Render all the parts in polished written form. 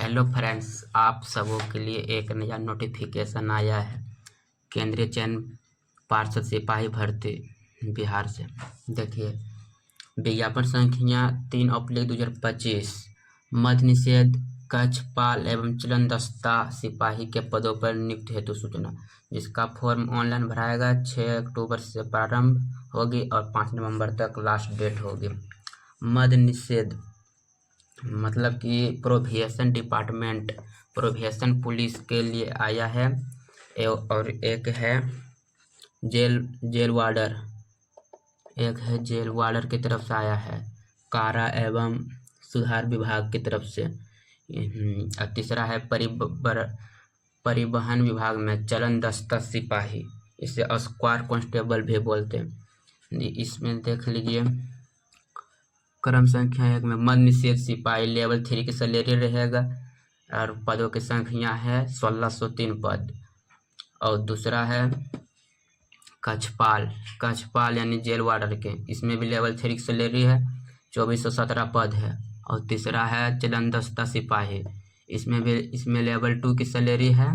Hello friends, आप सबों के लिए एक नया नोटिफिकेशन आया है। केंद्रीय चयन पार्षद सिपाही भर्ती बिहार से। देखिए, विज्ञापन संख्या 3/2025 मद्य निषेध कक्षपाल एवं चलन दस्ता सिपाही के पदों पर नियुक्ति हेतु सूचना, जिसका फॉर्म ऑनलाइन भराएगा। 6 अक्टूबर से प्रारंभ होगी और 5 नवंबर तक लास्ट डेट होगी। मद्य निषेध मतलब कि प्रोहिबिशन डिपार्टमेंट, प्रोहिबिशन पुलिस के लिए आया है। और एक है जेल वार्डर, एक है जेल वार्डर की तरफ से आया है। कारा एवं सुधार विभाग की तरफ से। और तीसरा है परिवहन विभाग में चलन दस्ता सिपाही, इसे स्क्वाड कांस्टेबल भी बोलते हैं। इसमें देख लीजिए, क्रम संख्या 1 में मद्य निषेध सिपाही लेवल 3 की सैलरी रहेगा और पदों की संख्या है 1603 पद। और दूसरा है कक्षपाल यानी जेल वार्डर के, इसमें भी लेवल 3 की सैलरी है, 2417 पद है। और तीसरा है चलन दस्ता सिपाही, इसमें लेवल 2 की सैलरी है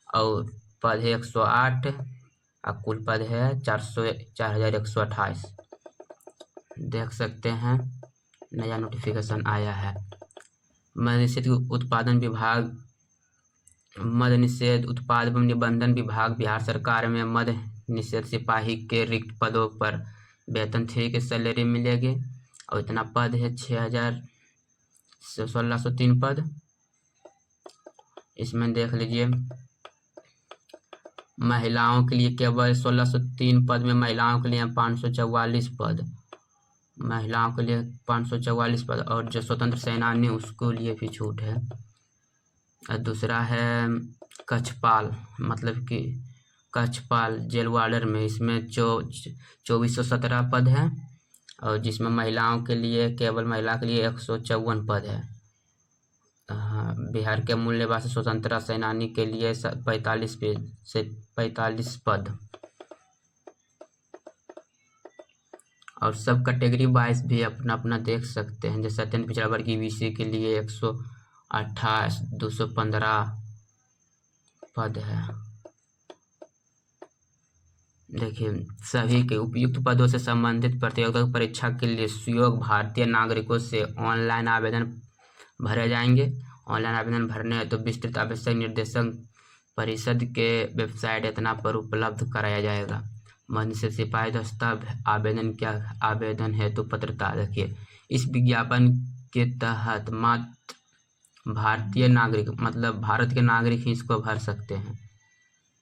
और पद है 108 और कुल पद है 4128। देख सकते हैं, नया नोटिफिकेशन आया है। मद्य निषेध उत्पाद एवं निबंधन विभाग बिहार सरकार में मद्य निषेध सिपाही के रिक्त पदों पर वेतन 3 की सैलरी मिलेगी और इतना पद है 1603 पद। इसमें देख लीजिए, महिलाओं के लिए केवल 1603 पद में महिलाओं के लिए 544 पद, महिलाओं के लिए 544 पद। और जो स्वतंत्र सेनानी उसको लिए भी छूट है। और दूसरा है कक्षपाल, मतलब कि कक्षपाल जेल वार्डर में, इसमें 2417 पद है और जिसमें महिलाओं के लिए, केवल महिला के लिए 154 पद है। बिहार के मूल निवासी स्वतंत्रता सेनानी के लिए 45 पद। और सब कैटेगरी वाइज भी अपना अपना देख सकते हैं। जैसे अत्यंत पिछड़ा वर्ग BC के लिए 128 215 पद है। देखिए, सभी के उपयुक्त पदों से संबंधित प्रतियोगिता परीक्षा के लिए सुयोग्य भारतीय नागरिकों से ऑनलाइन आवेदन भरे जाएंगे। ऑनलाइन आवेदन भरने है तो विस्तृत आवश्यक निर्देशन परिषद के वेबसाइट इतना पर उपलब्ध कराया जाएगा। मद्य निषेध सिपाही दस्ता आवेदन हेतु पात्रता। देखिए, इस विज्ञापन के तहत मात्र भारतीय नागरिक, मतलब भारत के नागरिक ही इसको भर सकते हैं।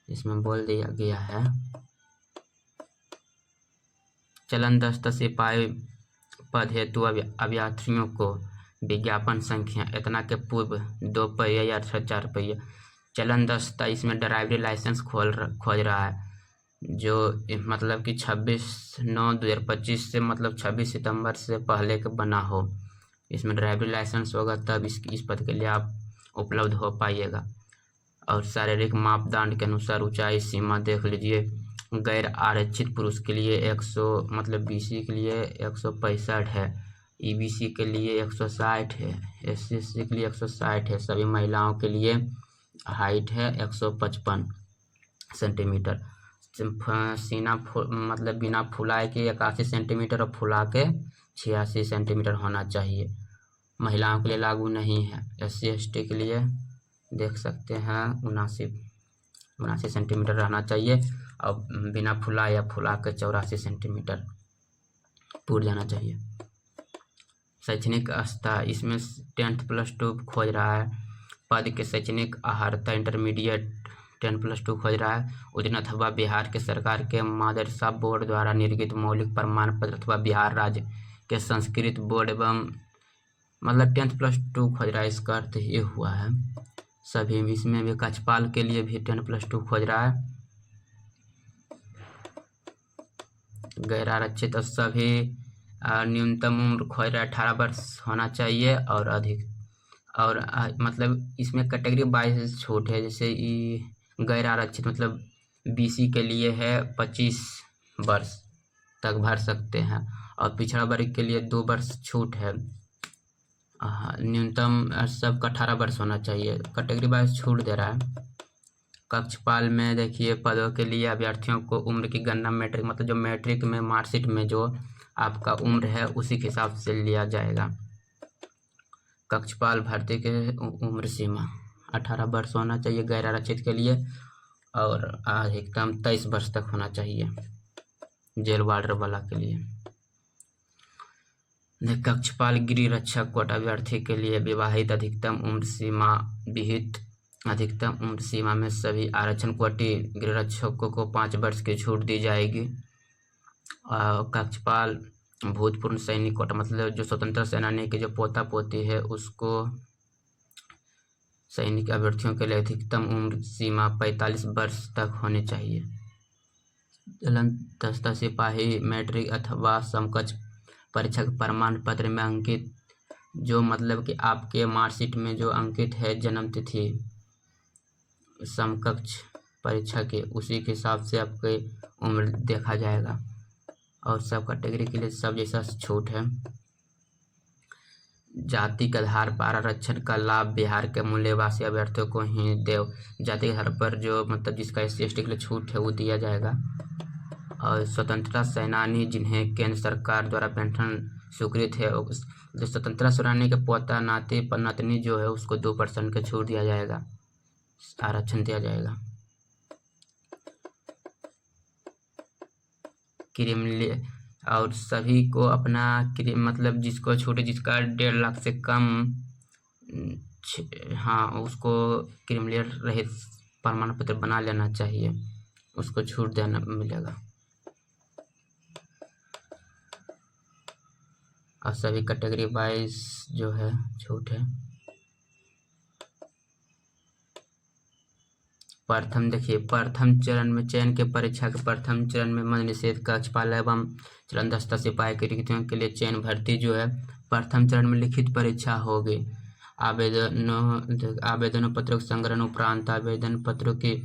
इसमें बोल दिया गया है, चलन दस्ता सिपाही पद हेतु अभ्यर्थियों को विज्ञापन संख्या इतना के पूर्व 2 पहिया या 4 पहिया चलन दस्ता, इसमें ड्राइवरी लाइसेंस खोज रहा है, जो मतलब कि 26/9/2025 से, मतलब 26 सितंबर से पहले के बना हो। इसमें ड्राइवरी लाइसेंस होगा तब इस पद के लिए आप उपलब्ध हो पाइएगा। और शारीरिक मापदंड के अनुसार ऊंचाई सीमा देख लीजिए, गैर आरक्षित पुरुष के लिए 100, मतलब BC के लिए 165 है, EBC के लिए 160 है, SC के लिए 160 है। सभी महिलाओं के लिए हाइट है 155 सेंटीमीटर। सीना मतलब बिना फुलाए के 81 सेंटीमीटर और फुला के 86 सेंटीमीटर होना चाहिए। महिलाओं के लिए लागू नहीं है। SC ST के लिए देख सकते हैं 79 सेंटीमीटर रहना चाहिए और बिना फुला या फुला के 84 सेंटीमीटर पूर जाना चाहिए। शैक्षणिक स्तर, इसमें 10+2 खोज रहा है। पद के शैक्षणिक अर्हता इंटरमीडिएट 10+2 खोज रहा है। उच्च अथवा बिहार के सरकार के मदरसा बोर्ड द्वारा निर्गत मौलिक प्रमाण पत्र अथवा बिहार राज्य के संस्कृत बोर्ड एवं, मतलब 10+2 खोज रहा है। इसका अर्थ ये हुआ है सभी। इसमें भी कक्षपाल के लिए भी 10+2 खोज रहा है। गैर आरक्षित और सभी न्यूनतम उम्र खोज रहा है 18 वर्ष होना चाहिए और अधिक। और मतलब इसमें कैटेगरी वाइज छूट है। जैसे गैर आरक्षित मतलब BC के लिए है 25 वर्ष तक भर सकते हैं और पिछड़ा वर्ग के लिए 2 वर्ष छूट है। न्यूनतम सबका 18 वर्ष होना चाहिए। कैटेगरी वाइज छूट दे रहा है। कक्षपाल में देखिए पदों के लिए अभ्यर्थियों को उम्र की गणना मैट्रिक मतलब जो मैट्रिक में मार्कशीट में जो आपका उम्र है उसी के हिसाब से लिया जाएगा। कक्षपाल भर्ती के उम्र सीमा 18 वर्ष होना चाहिए गैर आरक्षित के लिए और अधिकतम 23 वर्ष तक होना चाहिए जेल वार्डर वाला के लिए। कक्षपाल गृह रक्षक कोटा अभ्यर्थी के लिए विवाहित अधिकतम उम्र सीमा विहित अधिकतम उम्र सीमा में सभी आरक्षण कोटि गृह रक्षकों को 5 वर्ष की छूट दी जाएगी। कक्षपाल भूतपूर्व सैनिक कोटा मतलब जो स्वतंत्र सेनानी के जो पोता पोती है उसको सैनिक अभ्यर्थियों के लिए अधिकतम उम्र सीमा 45 वर्ष तक होनी चाहिए। दस्ता सिपाही मैट्रिक अथवा समकक्ष परीक्षा के प्रमाण पत्र में अंकित जो मतलब कि आपके मार्कशीट में जो अंकित है जन्म तिथि समकक्ष परीक्षा के उसी के हिसाब से आपके उम्र देखा जाएगा और सब कैटेगरी के लिए सब जैसा छूट है। जाति के आधार पर आरक्षण का लाभ बिहार के मूल्यवासी अभ्यर्थियों को ही देव जाति के आधार पर जो मतलब जिसका SC/ST के लिए छूट है वो दिया जाएगा। और स्वतंत्रता सेनानी जिन्हें केंद्र सरकार द्वारा पेंशन स्वीकृत है जो स्वतंत्रता सेनानी के पोता नाती नातनी जो है उसको 2% का छूट दिया जाएगा आरक्षण दिया जाएगा। क्रिमिनल और सभी को अपना मतलब जिसको छूटे जिसका 1.5 लाख से कम उसको क्रिमिनल रहित प्रमाण पत्र बना लेना चाहिए उसको छूट देना मिलेगा। और सभी कैटेगरी वाइज जो है छूट है। प्रथम देखिए प्रथम चरण में चयन के परीक्षा के प्रथम चरण में मद निषेध कक्षपाल एवं चरणदस्ता सिपाही की रिक्तियों के लिए चयन भर्ती जो है प्रथम चरण में लिखित परीक्षा होगी। आवेदनों पत्रों के संग्रहण उपरांत आवेदन पत्रों की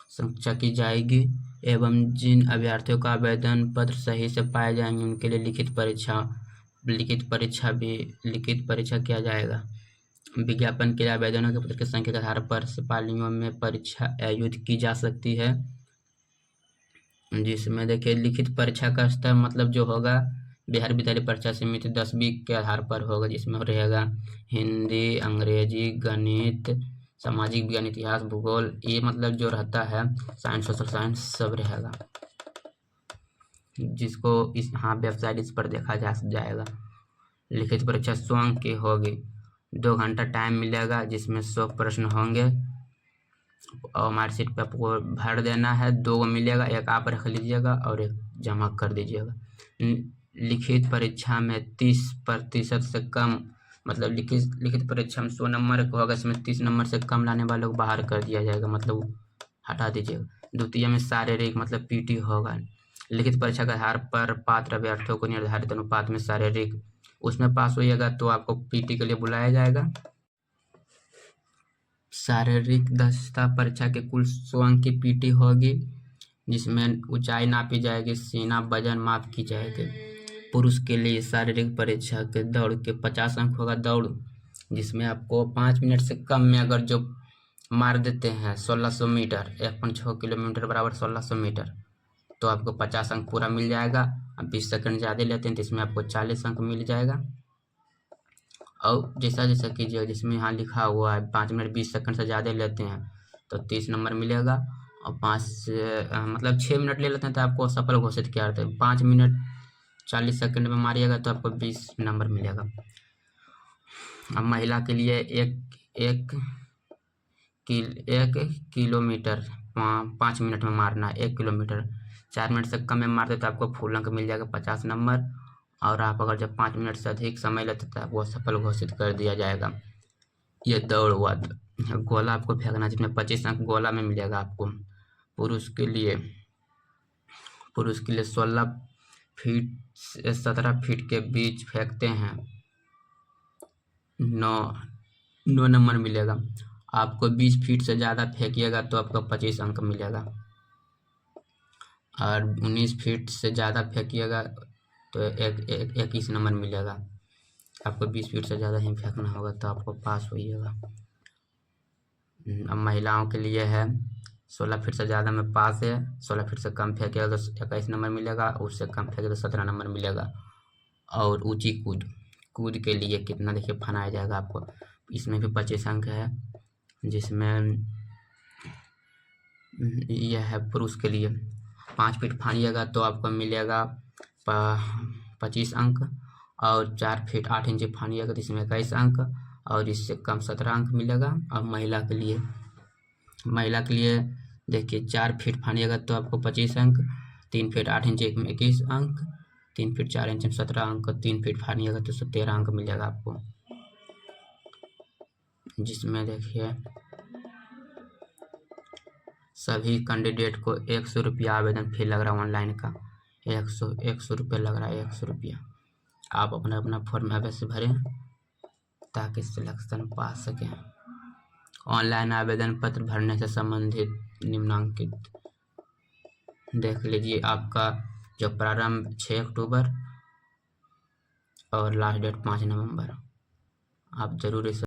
समीक्षा की जाएगी एवं जिन अभ्यर्थियों का आवेदन पत्र सही से पाए जाएंगे उनके लिए लिखित परीक्षा किया जाएगा। विज्ञापन के लिए आवेदनों के पत्र की संख्या के आधार पर सिपाहियों में परीक्षा आयोजित की जा सकती है जिसमें देखिए लिखित परीक्षा का स्तर मतलब जो होगा बिहार विद्यालय परीक्षा समिति 10वीं के आधार पर होगा जिसमें रहेगा हिंदी अंग्रेजी गणित सामाजिक विज्ञान इतिहास भूगोल ये मतलब जो रहता है साइंस सोशल साइंस सब रहेगा जिसको इस वेबसाइट इस पर देखा जा जाएगा। लिखित परीक्षा 100 अंक की होगी 2 घंटा टाइम मिलेगा जिसमें 100 प्रश्न होंगे और मार्कशीट पे आपको भर देना है 2 मिलेगा एक आप रख लीजिएगा और एक जमा कर दीजिएगा। लिखित परीक्षा में 30% से कम मतलब लिखित परीक्षा में 100 नंबर का होगा इसमें 30 नंबर से कम लाने वालों को बाहर कर दिया जाएगा मतलब हटा दीजिएगा। द्वितीय में शारीरिक मतलब PT होगा। लिखित परीक्षा के आधार पर पात्र अभ्यर्थियों को निर्धारित अनुपात में शारीरिक उसमें पास होइएगा तो आपको PT के लिए बुलाया जाएगा। शारीरिक दक्षता परीक्षा के कुल 100 अंक की PT होगी जिसमें ऊंचाई नापी जाएगी सीना वजन माप की जाएगी। पुरुष के लिए शारीरिक परीक्षा के दौड़ के 50 अंक होगा दौड़ जिसमें आपको 5 मिनट से कम में अगर जो मार देते हैं 1600 मीटर 1.6 किलोमीटर बराबर 1600 मीटर तो आपको 50 अंक पूरा मिल जाएगा। अब 20 सेकंड ज़्यादा लेते हैं तो इसमें आपको 40 अंक मिल जाएगा। और जैसा जैसा कीजिएगा जिसमें यहाँ लिखा हुआ है 5 मिनट 20 सेकंड से ज़्यादा लेते हैं तो 30 नंबर मिलेगा और 6 मिनट ले लेते हैं तो आपको सफल घोषित किया जाता है। 5 मिनट 40 सेकंड में मारिएगा तो आपको 20 नंबर मिलेगा। अब महिला के लिए एक किलोमीटर 5 मिनट में मारना 1 किलोमीटर 4 मिनट से कम में मारते तो आपको फुल अंक मिल जाएगा 50 नंबर और आप अगर जब 5 मिनट से अधिक समय लेते तो आपको सफल घोषित कर दिया जाएगा। ये दौड़ हुआ गोला आपको फेंकना जिसमें 25 अंक गोला में मिलेगा आपको। पुरुष के लिए 16 फीट से 17 फीट के बीच फेंकते हैं 9 नंबर मिलेगा। आपको 20 फीट से ज़्यादा फेंकिएगा तो आपको 25 अंक मिलेगा और 19 फीट से ज़्यादा फेंकिएगा तो 21 नंबर मिलेगा। आपको 20 फीट से ज़्यादा ही फेंकना होगा तो आपको पास होइएगा। अब महिलाओं के लिए है 16 फीट से ज़्यादा में पास है, 16 फीट से कम फेंकेगा तो 21 नंबर मिलेगा, उससे कम फेंके तो 17 नंबर मिलेगा। और ऊंची कूद के लिए कितना देखिए फनाया जाएगा आपको, इसमें भी 25 अंक है, जिसमें यह है पुरुष के लिए 5 फीट फानिएगा तो आपको मिलेगा 25 अंक, और 4 फीट 8 इंच फानिएगा तो इसमें 21 अंक, और इससे कम 17 अंक मिलेगा। अब महिला के लिए देखिए 4 फीट फानिएगा तो आपको 25 अंक, 3 फीट 8 इंच में 21 अंक, 3 फीट 4 इंच में 17 अंक, 3 फीट फानिएगा तो 13 अंक मिलेगा आपको। जिसमें देखिए सभी कैंडिडेट को 100 रुपया आवेदन फी लग रहा है ऑनलाइन का, 100 रुपये लग रहा है, 100 रुपया। आप अपना फॉर्म अवश्य भरें ताकि सिलेक्शन पा सकें। ऑनलाइन आवेदन पत्र भरने से संबंधित निम्नांकित देख लीजिए। आपका जो प्रारंभ 6 अक्टूबर और लास्ट डेट 5 नवंबर। आप जरूर इसे